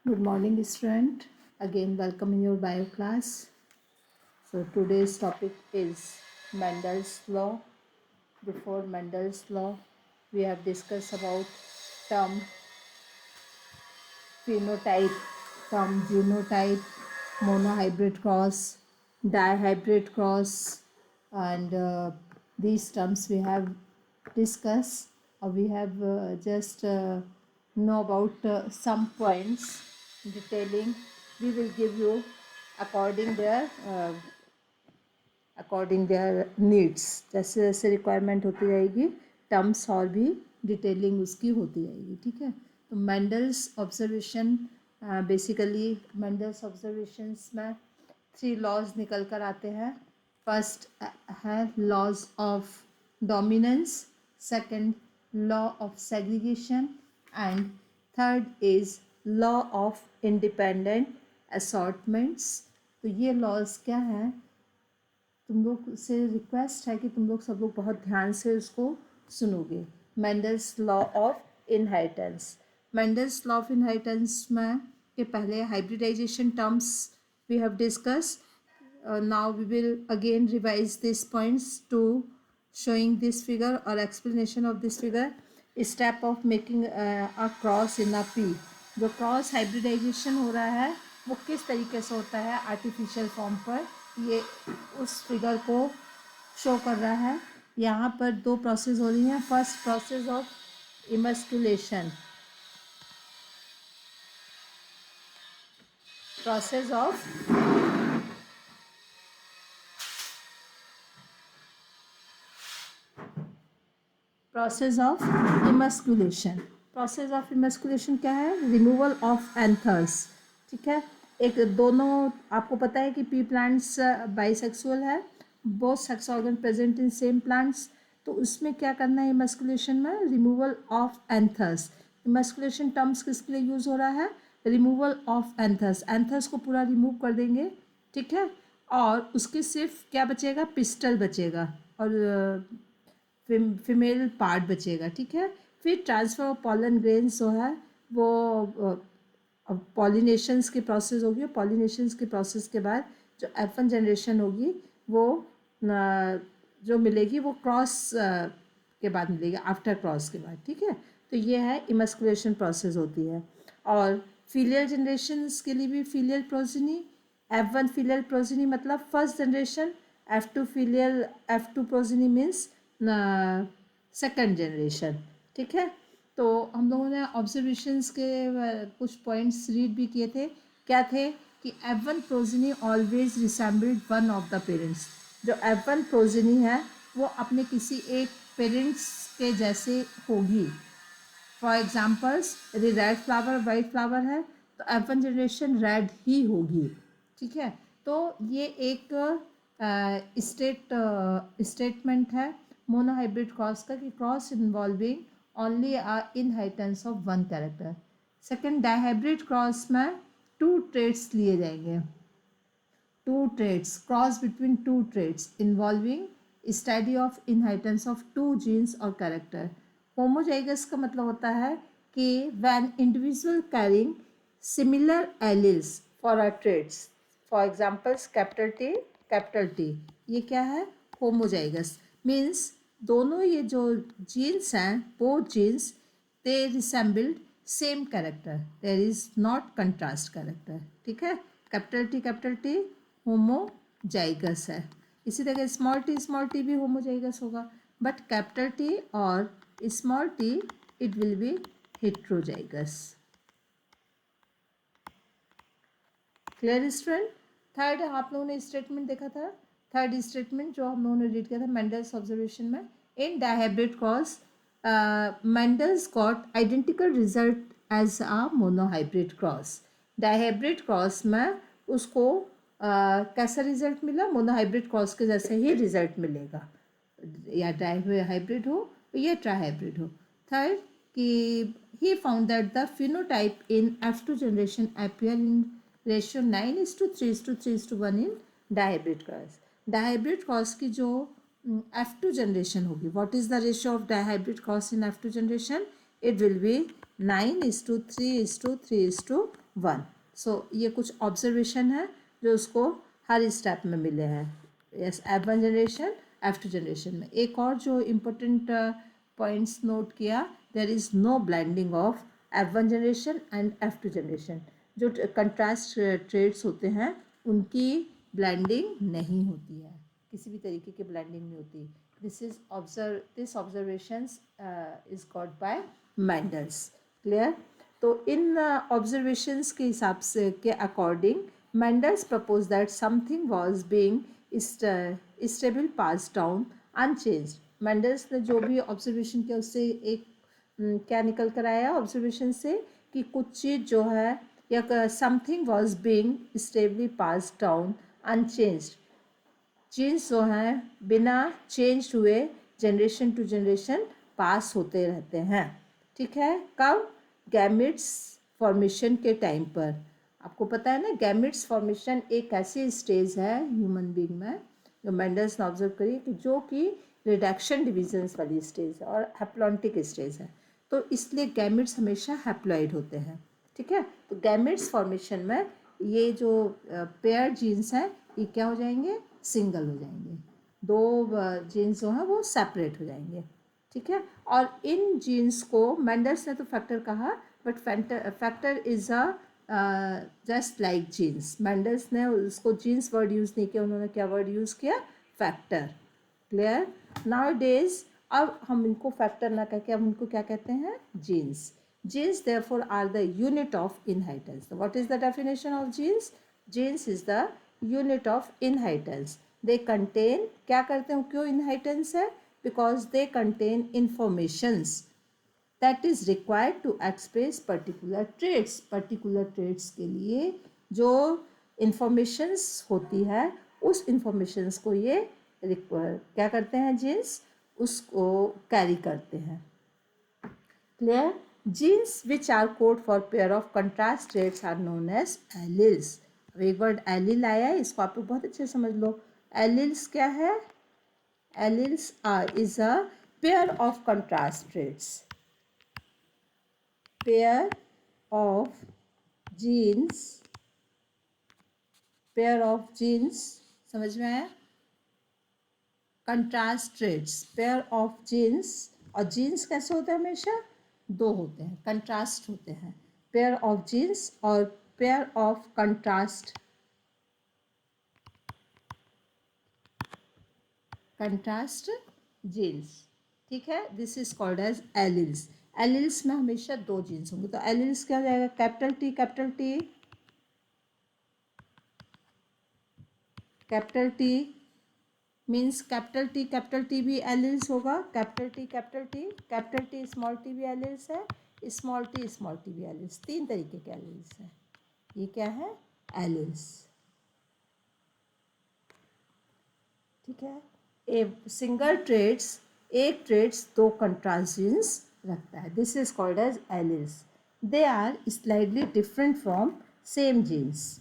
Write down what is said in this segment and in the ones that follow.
Good morning, student. Again, welcome in your bio class. So today's topic is Mendel's law. Before Mendel's law, we have discussed about term phenotype, term genotype, monohybrid cross, dihybrid cross, and these terms we have discussed. We have just know about some points detailing. We will give you according their needs, जैसे जैसे requirement होती जाएगी terms और भी detailing उसकी होती जाएगी. ठीक है. तो Mendel's observation, basically Mendel's observations में 3 लॉज निकल कर आते हैं. फर्स्ट है laws of dominance, second law of segregation and third is law of independent assortments. तो ये लॉज क्या हैं, तुम लोग से रिक्वेस्ट है कि तुम लोग सब लोग बहुत ध्यान से उसको सुनोगे. Mendel's law of inheritance. Mendel's law of inheritance में के पहले hybridization terms we have discuss. Now we will again revise this points to showing this figure or explanation of this figure. Step of making a cross in a pea. जो cross hybridisation हो रहा है वो किस तरीके से होता है आर्टिफिशियल फॉर्म पर, ये उस फिगर को शो कर रहा है. यहाँ पर 2 प्रोसेस हो रही हैं. First process of इमस्कुलेशन, process of process of इमस्कुलेशन. Process of इमस्कुलेशन क्या है? Removal of anthers. ठीक है. एक दोनों आपको पता है कि पी प्लांट्स बाइसेक्सुअल है, both sex organ present in same plants. तो उसमें क्या करना है इमस्कुलेशन में? Removal of anthers. इमस्कुलेशन टर्म्स किसके लिए यूज हो रहा है? Removal of anthers. एंथर्स को पूरा रिमूव कर देंगे. ठीक है. और उसके सिर्फ क्या बचेगा? पिस्टल बचेगा और फीमेल पार्ट बचेगा. ठीक है. फिर ट्रांसफ़र ऑफ पॉलन ग्रेन्स जो है वो पॉलिनेशंस की प्रोसेस होगी. पॉलिनेशंस की प्रोसेस के बाद जो F1 जनरेशन होगी वो जो मिलेगी वो क्रॉस के बाद मिलेगी, आफ्टर क्रॉस के बाद. ठीक है. तो ये है इमस्कुलेशन प्रोसेस होती है. और फीलियल जनरेशन्स के लिए भी filial progeny, F1 filial progeny मतलब first generation, F2 filial, F2 progeny means second generation. ठीक है. तो हम लोगों ने ऑब्जर्वेशंस के कुछ पॉइंट्स रीड भी किए थे. क्या थे कि F1 progeny always resembled one of the parents. जो F1 प्रोजिनी है वो अपने किसी एक पेरेंट्स के जैसे होगी. फॉर एग्जाम्पल्स यदि रेड फ्लावर वाइट फ्लावर है तो F1 जनरेशन रेड ही होगी. ठीक है. तो ये एक स्टेटमेंट है मोनोहाइब्रिड क्रॉस का कि cross involving only inheritance of one character. Second dihybrid cross में 2 ट्रेड्स लिए जाएंगे. 2 traits, cross between 2 traits involving study of inheritance of 2 genes और कैरेक्टर. होमोजाइगस का मतलब होता है कि when individual carrying similar alleles for a traits. For examples capital T, ये क्या है? होमोजाइगस. मीन्स दोनों ये जो जीन्स हैं, both genes they resembled same character, there is not contrast character. ठीक है. कैपिटल टी होमोजाइगस है. इसी तरह स्मॉल टी भी होमोजाइगस होगा, बट कैपिटल टी और small T it will be heterozygous. Clear student? Third आप लोगों ने स्टेटमेंट देखा था. थर्ड स्टेटमेंट जो हम लोगों ने रीड किया था मेंडल्स ऑब्जर्वेशन में, in dihybrid cross Mendel's got identical result as a monohybrid cross. Dihybrid cross में उसको कैसा रिजल्ट मिला? मोनोहाइब्रिड क्रॉस के जैसे ही रिजल्ट मिलेगा, या डायहाइब्रिड हो या ट्राइहाइब्रिड हो. थर्ड कि he found that the phenotype in F2 generation appear in ratio 9:3:3:1 in dihybrid cross. Dihybrid cross की जो F2 generation होगी, what is the ratio of dihybrid cross in F2 generation? It will be 9:3:3:1. 1. सो ये कुछ observation है जो उसको हर step में मिले हैं. Yes, F1 generation, F2 generation में. एक और जो इम्पोर्टेंट पॉइंट्स नोट किया, there is no blending of F1 generation and F2 generation. जो कंट्रास्ट ट्रेड्स होते हैं उनकी ब्लेंडिंग नहीं होती है, किसी भी तरीके की ब्लेंडिंग नहीं होती. This observations is got by Mendel's. Clear. तो इन ऑब्जर्वेशंस के हिसाब से के according Mendel's propose that something was being stable pass down unchanged. Mendel's ने जो भी ऑब्जर्वेशन किया उससे एक क्या निकल कर आया ऑब्जर्वेशन से, कि कुछ चीज़ जो है या something was being stably pass down unchanged. Genes जो हैं बिना चेंज हुए जनरेशन टू जनरेशन पास होते रहते हैं. ठीक है. कब? गैमिट्स फॉर्मेशन के टाइम पर. आपको पता है ना, गैमिट्स फॉर्मेशन एक ऐसी स्टेज है ह्यूमन बीइंग में जो मेंडल्स ने ऑब्जर्व करी कि जो कि रिडक्शन डिविजन्स वाली स्टेज है और हैप्लॉन्टिक स्टेज है. तो इसलिए गैमिट्स हमेशा हैप्लॉइड होते हैं. ठीक है. तो गैमिट्स फॉर्मेशन में ये जो पेयर जीन्स हैं ये क्या हो जाएंगे? सिंगल हो जाएंगे. दो जीन्स जो हैं वो सेपरेट हो जाएंगे. ठीक है. और इन जीन्स को मेंडल्स ने तो फैक्टर कहा, but factor is a just like genes. Mendel's ने उसको जीन्स वर्ड यूज़ नहीं किया, उन्होंने क्या वर्ड यूज़ किया? फैक्टर. क्लियर. नाउ डेज अब हम इनको फैक्टर ना कह के अब इनको क्या कहते हैं? Jeans. Genes therefore are the unit of inheritance. So what is the definition of genes? Genes is the unit of inheritance. They contain, क्या करते हैं, क्यों inheritance है? Because they contain informations that is required to express particular traits. Particular traits के लिए जो informations होती है उस informations को ये क्या करते हैं? genes उसको carry करते हैं. Clear? Genes which are code for pair of contrast traits are known as alleles. अब एक वर्ड एलिल आया है, इसको आप लोग बहुत अच्छे से समझ लो. एलिल्स क्या है? Alleles is a pair of contrast traits. Pair of genes, pair of genes, समझ में आया? Contrast traits, pair of genes. और जीन्स कैसे होते हैं? हमेशा दो होते हैं, कंट्रास्ट होते हैं. पेयर ऑफ जीन्स और पेयर ऑफ कंट्रास्ट जीन्स. ठीक है. This is called as alleles. Alleles में हमेशा दो जीन्स होंगे. तो एलिल्स क्या हो जाएगा? Capital T capital T capital T means capital T भी एलिल्स होगा. कैपिटल टी स्मॉल टी भी एलिल्स है. स्मॉल टी भी एलिल्स. तीन तरीके के एलिल्स हैं. ये क्या है? एलिल्स. ठीक है. ए सिंगल ट्रेट्स, एक ट्रेट्स दो कंट्रास्ट जीन्स रखता है. This is called as alleles. They are slightly different from same genes.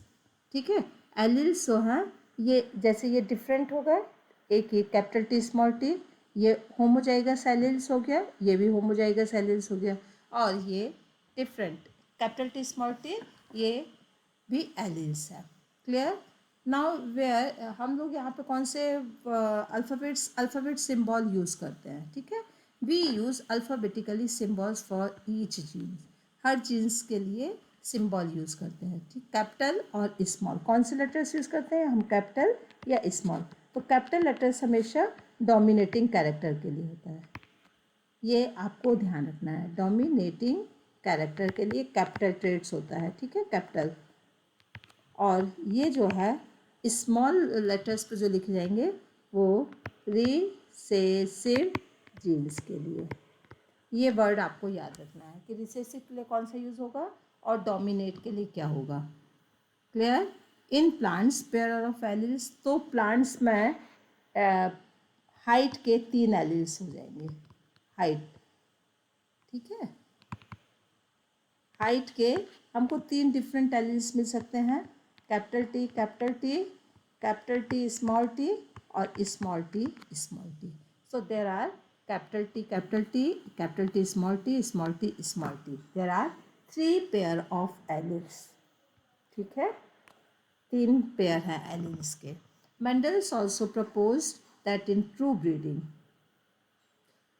ठीक है. एलिल्स जो हैं ये जैसे ये डिफरेंट हो गए, एक ये कैपिटल टी स्मॉल टी, ये होमोजाइगस एलिल्स हो गया, ये भी होमोजाइगस एलिल्स हो गया. और ये different capital T small T, ये भी एलिल्स है. क्लियर. नाउ वेयर हम लोग यहाँ पे कौन से अल्फ़ाबेट सिंबल यूज़ करते हैं? ठीक है. We use alphabetically symbols for each genes. हर जीन्स के लिए सिंबल यूज़ करते हैं. ठीक. कैपिटल और स्मॉल. कौन से लेटर्स यूज़ करते हैं हम? कैपिटल या स्मॉल. तो कैपिटल लेटर्स हमेशा डोमिनेटिंग कैरेक्टर के लिए होता है. ये आपको ध्यान रखना है. डोमिनेटिंग कैरेक्टर के लिए कैपिटल ट्रेट्स होता है. ठीक है. कैपिटल. और ये जो है स्मॉल लेटर्स पे जो लिखे जाएंगे वो रिसेसिव जीन्स के लिए. ये वर्ड आपको याद रखना है कि रिसेसिव के लिए कौन सा यूज़ होगा और डोमिनेट के लिए क्या होगा. Clear. In plants pair of alleles. तो प्लांट्स में हाइट के 3 एलिल्स हो जाएंगे. हाइट. ठीक है. हाइट के हमको 3 डिफरेंट एलिल्स मिल सकते हैं. कैपिटल टी स्मॉल टी और small T. So there are capital T small T. There are 3 pair of alleles. ठीक है, 3 पेयर है एलील्स के. Mendels also proposed that in true breeding,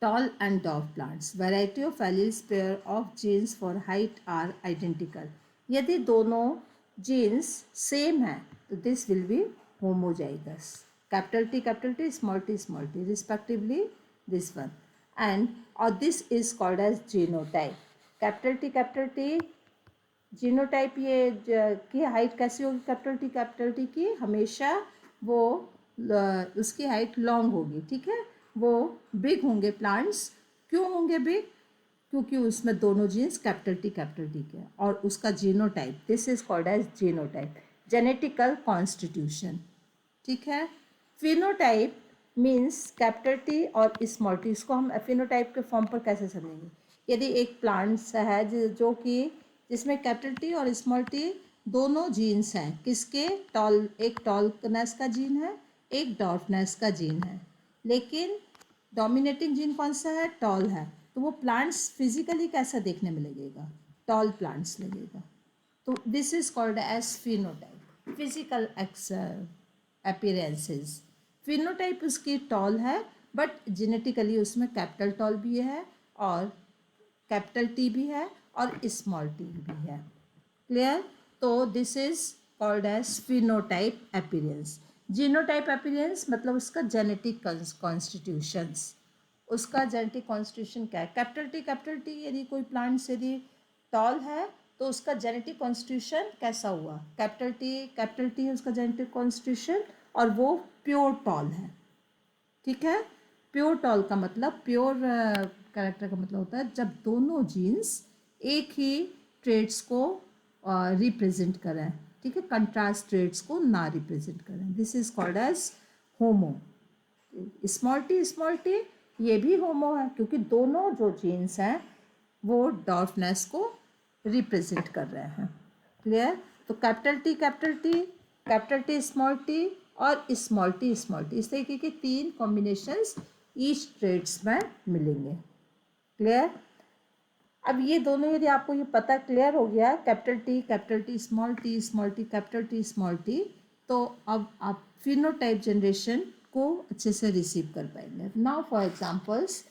tall and dwarf plants, variety of alleles pair of genes for height are identical. यदि दोनों genes same हैं तो this will be homozygous. Capital T, small t respectively this one. And or this is called as genotype. Capital T genotype ये की height कैसी होगी capital T की हमेशा वो उसकी हाइट लॉन्ग होगी. ठीक है, वो बिग होंगे प्लांट्स. क्यों होंगे बिग? क्योंकि उसमें दोनों जीन्स कैपिटल टी के और उसका genotype this is called as genotype genetical constitution. ठीक है, फिनोटाइप मीन्स कैपिटल टी और स्मॉल टी. इसको हम फिनोटाइप के फॉर्म पर कैसे समझेंगे? यदि एक प्लांट्स है जो कि जिसमें कैपिटल टी और स्मॉल टी दोनों जीन्स हैं, किसके? टॉल, एक टॉलनेस का जीन है, एक डॉर्फनेस का जीन है, लेकिन डोमिनेटिंग जीन कौन सा है? टॉल है. तो वो प्लांट्स फिजिकली कैसा देखने में लगेगा? टॉल प्लांट्स लगेगा. तो this is called as phenotype, physical appearances. Phenotype उसकी टॉल है बट जेनेटिकली उसमें कैपिटल टॉल भी है और कैपिटल टी भी है और स्मॉल टी भी है. क्लियर? तो this is called as phenotype appearance. Genotype appearance मतलब उसका जेनेटिक कॉन्स्टिट्यूशंस. उसका जेनेटिक कॉन्स्टिट्यूशन क्या है? कैपिटल टी यदि कोई प्लांट यदि टॉल है तो उसका जेनेटिक कॉन्स्टिट्यूशन कैसा हुआ? कैपिटल टी है उसका जेनेटिक कॉन्स्टिट्यूशन और वो प्योर टॉल है. ठीक है, प्योर टॉल का मतलब प्योर कैरेक्टर का मतलब होता है जब दोनों जीन्स एक ही ट्रेड्स को रिप्रेजेंट करें. ठीक है, कंट्रास्ट ट्रेड्स को ना रिप्रेजेंट करें. This is called as homo. Small T ये भी होमो है क्योंकि दोनों जो जीन्स हैं वो डॉर्फनेस को रिप्रेजेंट कर रहे हैं. क्लियर? तो कैपिटल टी स्मॉल टी और स्मॉल टी इस तरीके के 3 कॉम्बिनेशंस ईच ट्रेड्स में मिलेंगे. क्लियर? अब ये दोनों यदि आपको ये पता क्लियर हो गया capital T small T capital T small T, तो अब आप फिनोटाइप जनरेशन को अच्छे से रिसीव कर पाएंगे. Now for examples,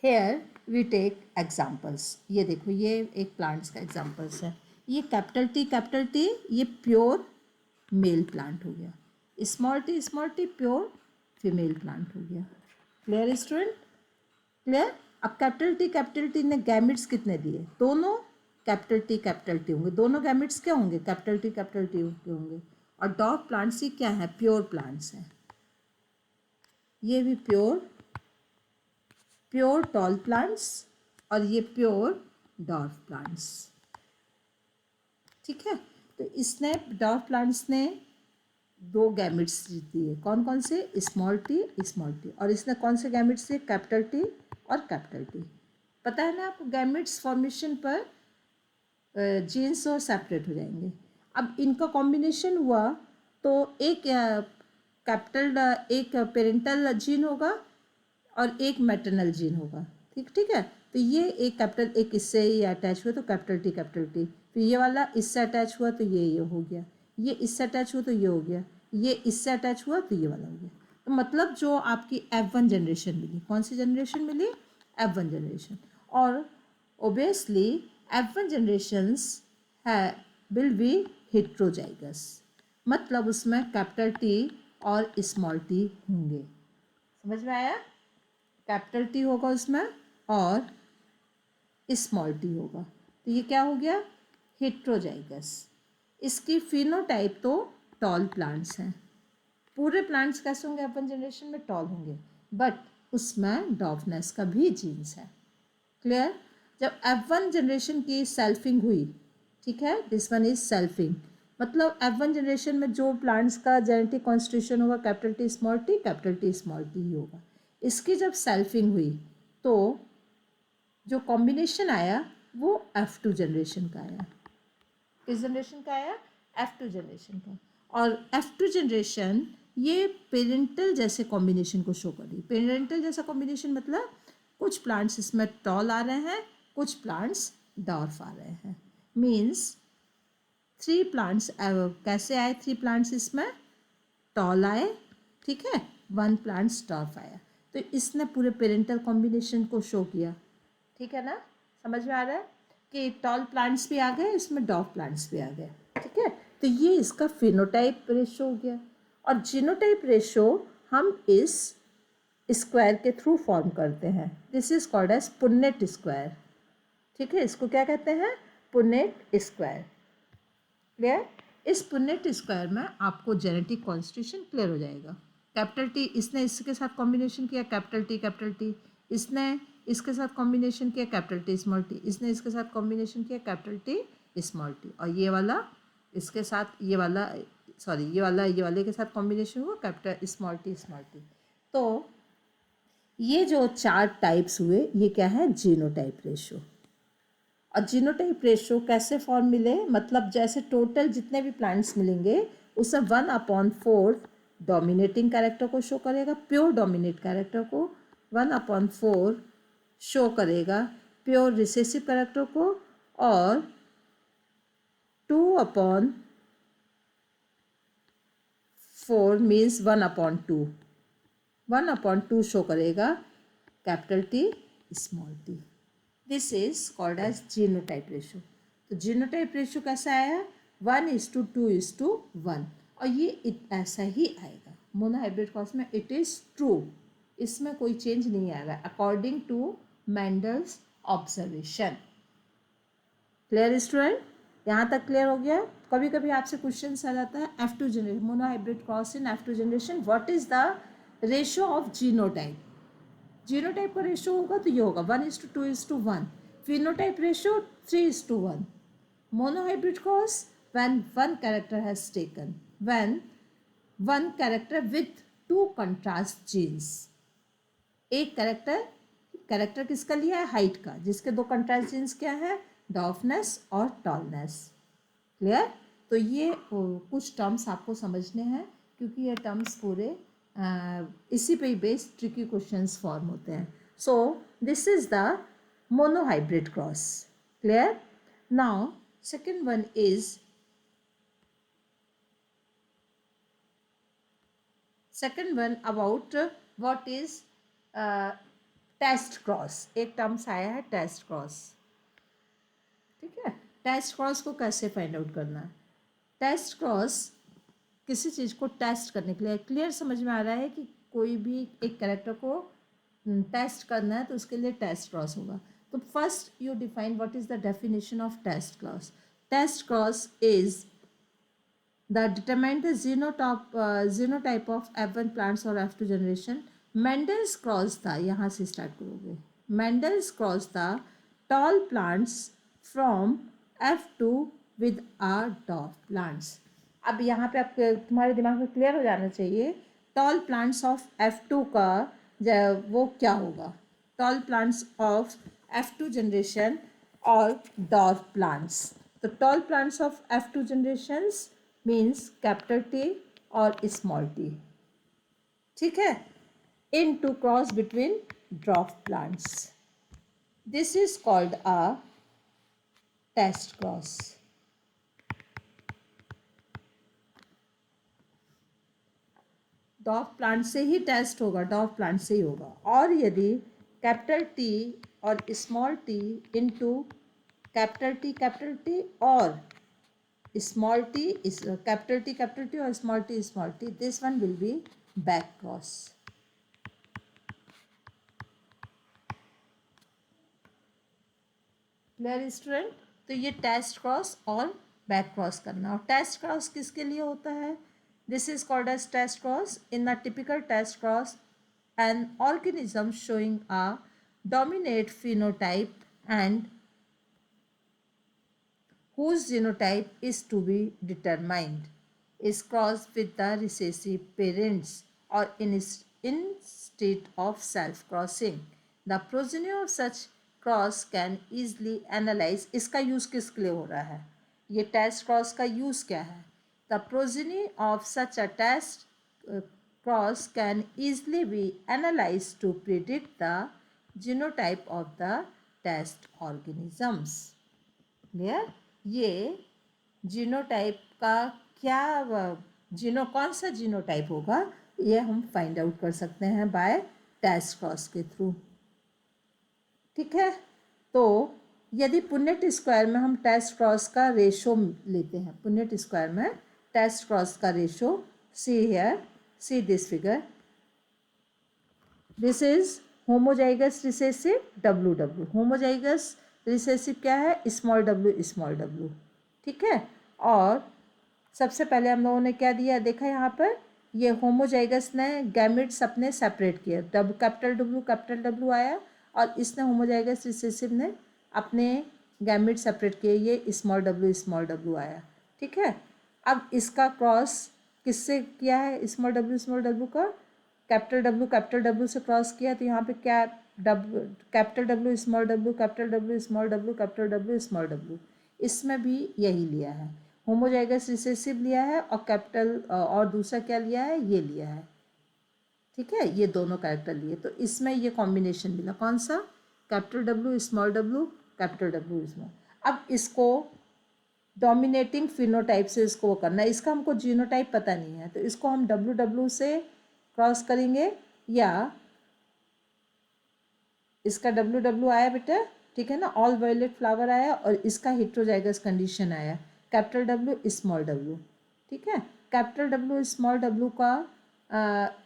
here we take examples. ये देखो, ये एक प्लांट्स का एग्जांपल्स है. ये कैपिटल टी ये प्योर मेल प्लांट हो गया. Small T pure female plant हो गया. Clear student? क्लियर? अब कैपिटल टी ने गैमेट्स कितने दिए? दोनों कैपिटल टी होंगे. दोनों गैमेट्स क्या होंगे? कैपिटल टी होंगे. और डॉर्फ प्लांट्स ही क्या है? प्योर प्लांट्स हैं. ये भी प्योर टॉल प्लांट्स और ये प्योर डॉर्फ प्लांट्स. ठीक है, तो इसने डॉर्फ प्लांट्स ने 2 गैमेट्स दिए. कौन कौन से? Small T. और इसने कौन से गैमेट्स दिए? कैपिटल टी और कैपिटल टी. पता है ना आपको, गैमेट्स फॉर्मेशन पर जीन्स और सेपरेट हो जाएंगे. अब इनका कॉम्बिनेशन हुआ तो एक एक पेरेंटल जीन होगा और एक मैटरनल जीन होगा. ठीक है, तो ये एक कैपिटल एक इससे ये अटैच हुआ तो कैपिटल टी. फिर ये वाला इससे अटैच हुआ तो ये हो गया. ये इससे अटैच हुआ तो ये हो गया. ये इससे अटैच हुआ तो ये वाला हो गया. तो मतलब जो आपकी F1 जनरेशन मिली, कौन सी जनरेशन मिली? F1 generation. और ओबियसली F1 जनरेशन्स है विल बी हेट्रोजाइगस, मतलब उसमें कैपिटल टी और स्मॉल टी होंगे. समझ में आया? कैपिटल टी होगा उसमें और स्मॉल टी होगा. तो ये क्या हो गया? हेट्रोजाइगस. इसकी फिनोटाइप तो टॉल प्लांट्स हैं. पूरे प्लांट्स कैसे होंगे? F1 जनरेशन में टॉल होंगे बट उसमें डॉर्फनेस का भी जीन्स है. क्लियर? जब F1 जनरेशन की सेल्फिंग हुई, ठीक है, दिस वन इज सेल्फिंग, मतलब F1 जनरेशन में जो प्लांट्स का जेनेटिक कॉन्स्टिट्यूशन होगा कैपिटल टी स्मॉल टी ही होगा. इसकी जब सेल्फिंग हुई तो जो कॉम्बिनेशन आया वो F2 जनरेशन का आया. किस जनरेशन का आया? F2 जनरेशन का. और F2 जनरेशन ये पेरेंटल जैसे कॉम्बिनेशन को शो कर रही. पेरेंटल जैसा कॉम्बिनेशन मतलब कुछ प्लांट्स इसमें टॉल आ रहे हैं, कुछ प्लांट्स डॉर्फ आ रहे हैं. मीन्स 3 प्लांट्स कैसे आए? 3 प्लांट्स इसमें टॉल आए, ठीक है, 1 प्लांट्स डॉर्फ आया। तो इसने पूरे पेरेंटल कॉम्बिनेशन को शो किया, ठीक है ना? समझ में आ रहा है कि टॉल प्लांट्स भी आ गए, इसमें डॉर्फ प्लांट्स भी आ गए, ठीक है। तो ये इसका फिनोटाइप रेशो हो गया। और जीनोटाइप रेशो हम इस स्क्वायर के थ्रू फॉर्म करते हैं। This is called as Punnett square, ठीक है। इसको क्या कहते हैं? Punnett square. क्लियर? इस पुन्नेट स्क्वायर में आपको जेनेटिक कॉन्स्टिट्यूशन क्लियर हो जाएगा। कैपिटल टी इसने इसके साथ कॉम्बिनेशन किया, कैपिटल टी इसने इसके साथ कॉम्बिनेशन किया, कैपिटल टी स्मॉल टी इसने इसके साथ कॉम्बिनेशन किया, कैपिटल टी स्मॉल टी। और ये वाला इसके साथ ये वाला सॉरी ये वाले के साथ कॉम्बिनेशन हुआ, capital small T small T. तो ये जो 4 टाइप्स हुए, ये क्या है? Genotype ratio. और जीनोटाइप रेशो कैसे फॉर्म मिले? मतलब जैसे टोटल जितने भी प्लांट्स मिलेंगे उससे 1/4 डोमिनेटिंग कैरेक्टर को शो करेगा, प्योर डोमिनेट कैरेक्टर को, 1/4 शो करेगा प्योर रिसेसिव कैरेक्टर को, और 2/4 मीन्स 1/2 1/2 शो करेगा capital T small T. This is called as genotype ratio. तो जीनोटाइप रेशो कैसा आया? 1:2:1। और ये ऐसा ही आएगा मोनोहाइब्रिड क्रॉस में। इट इज़ ट्रू, इसमें कोई चेंज नहीं आएगा according to Mendel's observation. Clear student? यहाँ तक क्लियर हो गया? कभी कभी आपसे क्वेश्चन आ जाता है F2 generation, monohybrid cross in F2 generation, what is the ratio of genotype? Genotype का रेशो होगा तो ये होगा 1:2:1। Phenotype ratio 3:1। Monohybrid cross when one character has taken, when one character with 2 contrast genes। एक character किसका लिया है? Height का, जिसके 2 कंट्रास्ट जीन्स क्या है? डॉर्फनेस और टॉलनेस। क्लियर? तो ये कुछ टर्म्स आपको समझने हैं, क्योंकि ये टर्म्स पूरे इसी पे ही बेस्ड ट्रिकी क्वेश्चंस फॉर्म होते हैं। So this is the monohybrid cross. Clear? Now second one is about what is test cross. एक टर्म्स आया है टेस्ट क्रॉस, ठीक है। टेस्ट क्रॉस को कैसे फाइंड आउट करना है? टेस्ट क्रॉस किसी चीज़ को टेस्ट करने के लिए, क्लियर समझ में आ रहा है कि कोई भी एक कैरेक्टर को टेस्ट करना है तो उसके लिए टेस्ट क्रॉस होगा। तो first you define what is the definition of test cross. Test cross is the determine the genotype of F1 plants और F2 जनरेशन। मेंडल्स क्रॉस था, यहाँ से स्टार्ट करोगे। मेंडल्स क्रॉस था tall plants from F2 with are dwarf plants. अब यहाँ पे आप तुम्हारे दिमाग में क्लियर हो जाना चाहिए टॉल प्लांट्स ऑफ F2 का वो क्या होगा। Tall plants of F2 generation और डॉर्फ प्लांट्स। तो tall plants of F2 generations means capital T और स्मॉल टी, ठीक है, into cross between dwarf plants. This is called a test cross. Dwarf plant से ही test होगा, dwarf plant से ही होगा। और यदि कैपिटल टी और small T into capital T और स्मॉल टी कैपिटल टी और small T, this one will be back cross. Clear student? तो ये टेस्ट क्रॉस और बैक क्रॉस करना। और टेस्ट क्रॉस किसके लिए होता है? This is called as test cross. In the typical test cross an organism showing a dominant phenotype and whose genotype is to be determined is crossed with the recessive parents or in state of self-crossing. The progeny of such cross can easily analyze। इसका use किसके लिए हो रहा है? ये test cross का use क्या है? The progeny of such a test cross can easily be analyzed to predict the genotype of the test organisms। Clear? ये जीनोटाइप का क्या कौन सा जीनोटाइप होगा, ये हम फाइंड आउट कर सकते हैं बाय टेस्ट क्रॉस के थ्रू। ठीक है, तो यदि पुनेट स्क्वायर में हम टेस्ट क्रॉस का रेशो लेते हैं, पुनेट स्क्वायर में टेस्ट क्रॉस का ratio, see here, see this figure, this is homozygous recessive W W. Homozygous recessive क्या है, स्मॉल डब्ल्यू स्मॉल डब्ल्यू। ठीक है, और सबसे पहले हम लोगों ने क्या दिया, देखा यहाँ पर, ये होमोजाइगस ने गैमेट्स अपने सेपरेट किए, कैपिटल डब्ल्यू आया, और इसने होमोजाइगस रिसेसिव ने अपने गैमेट सेपरेट किए, ये स्मॉल डब्ल्यू आया। ठीक है, अब इसका क्रॉस किससे किया है, स्मॉल डब्ल्यू का कैपिटल डब्ल्यू से क्रॉस किया, तो यहाँ पे क्या, capital W small W, capital W small W, capital W small W, इसमें भी यही लिया है, होमोजाइगस रिसेसिव लिया है, और कैपिटल और दूसरा क्या लिया है, ये लिया है। ठीक है, ये दोनों कैरेक्टर लिए, तो इसमें ये कॉम्बिनेशन मिला, कौन सा, capital W small W, capital W small. अब इसको डोमिनेटिंग फिनोटाइप से इसको वो करना है, इसका हमको जीनोटाइप पता नहीं है, तो इसको हम डब्ल्यू डब्ल्यू से क्रॉस करेंगे, या इसका डब्ल्यू डब्ल्यू आया बेटा, ठीक है ना, ऑल वायलेट फ्लावर आया, और इसका हेट्रोजाइगस कंडीशन आया, कैपिटल डब्ल्यू स्मॉल डब्ल्यू। ठीक है, कैपिटल डब्ल्यू स्मॉल डब्ल्यू का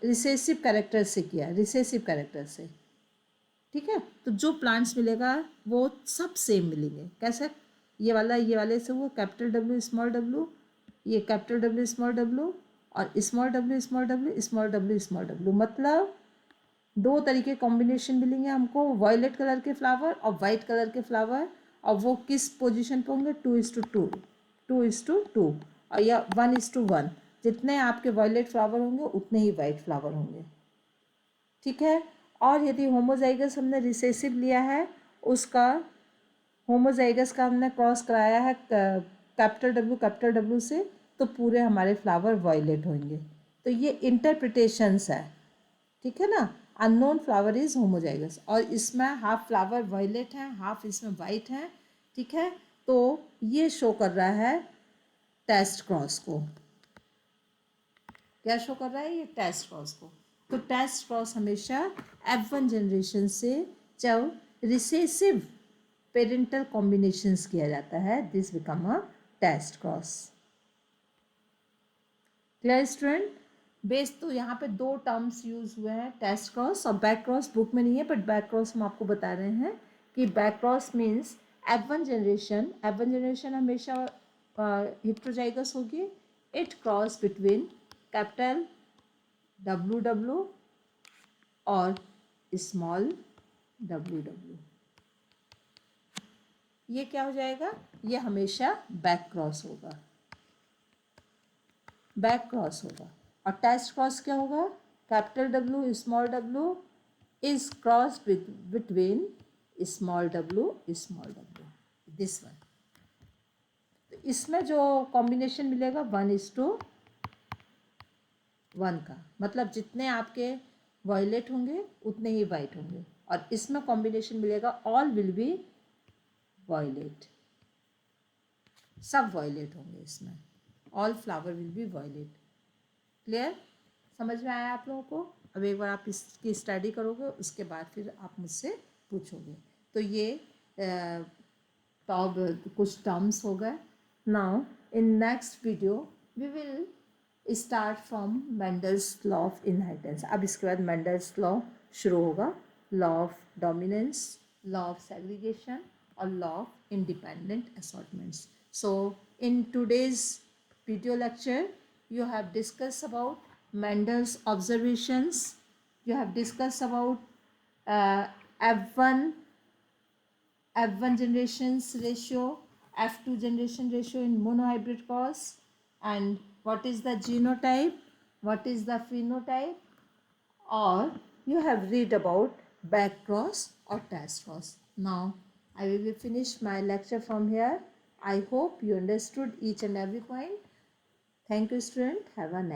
रिसेसिव कैरेक्टर से किया, रिसेसिव कैरेक्टर से। ठीक है, तो जो प्लांट्स मिलेगा वो सब सेम मिलेंगे, कैसे, ये वाले से हुआ कैपिटल डब्ल्यू स्मॉल डब्ल्यू, ये कैपिटल डब्ल्यू स्मॉल डब्ल्यू, और small W small W, small W small W, मतलब दो तरीके कॉम्बिनेशन मिलेंगे हमको, वायलेट कलर के फ्लावर और वाइट कलर के फ्लावर, और वो किस पोजीशन पे होंगे, 2:2, 2:2, और या 1:1, जितने आपके वायलेट फ्लावर होंगे उतने ही वाइट फ्लावर होंगे। ठीक है, और यदि होमोजाइगस हमने रिसेसिव लिया है, उसका होमोजाइगस का हमने क्रॉस कराया है कैपिटल डब्ल्यू से, तो पूरे हमारे फ्लावर वायलेट होंगे। तो ये इंटरप्रिटेशंस है, ठीक है ना, अननोन फ्लावर इज होमोजाइगस, और इसमें हाफ फ्लावर वायलेट है, हाफ इसमें वाइट है। ठीक है, तो ये शो कर रहा है टेस्ट क्रॉस को, क्या शो कर रहा है, ये टेस्ट क्रॉस को। तो टेस्ट क्रॉस हमेशा F1 जनरेशन से जब रिसेसिव पेरेंटल कॉम्बिनेशंस किया जाता है, this become a test cross. Clear student, base तो यहाँ पे दो टर्म्स यूज हुए हैं, टेस्ट क्रॉस और बैक क्रॉस, बुक में नहीं है बट बैक क्रॉस हम आपको बता रहे हैं कि back cross means F1 generation हमेशा हेट्रोजाइगस होगी, it cross between capital W W और स्मॉल डब्ल्यू डब्ल्यू, ये क्या हो जाएगा, ये हमेशा बैक क्रॉस होगा, बैक क्रॉस होगा। और टेस्ट क्रॉस क्या होगा, capital W small W is cross between small W, this one. तो इसमें जो कॉम्बिनेशन मिलेगा 1:1 का, मतलब जितने आपके वायलेट होंगे उतने ही वाइट होंगे, और इसमें कॉम्बिनेशन मिलेगा ऑल विल बी वायलेट, सब वायलेट होंगे इसमें, all flower will be violet. Clear, समझ में आया आप लोगों को। अब एक बार आप इसकी स्टडी करोगे, उसके बाद फिर आप मुझसे पूछोगे। तो ये टॉप कुछ टर्म्स हो गए। Now in next video we will start from Mendel's law of inheritance. अब इसके बाद मेंडल्स लॉ शुरू होगा, law of dominance, law of segregation और law of independent assortments. So in today's video lecture you have discussed about Mendel's observations, you have discussed about F1 generations ratio, F2 generation ratio in monohybrid cross, and what is the genotype, what is the phenotype, or you have read about back cross or test cross. Now I will finish my lecture from here. I hope you understood each and every point. Thank you, student. Have a nice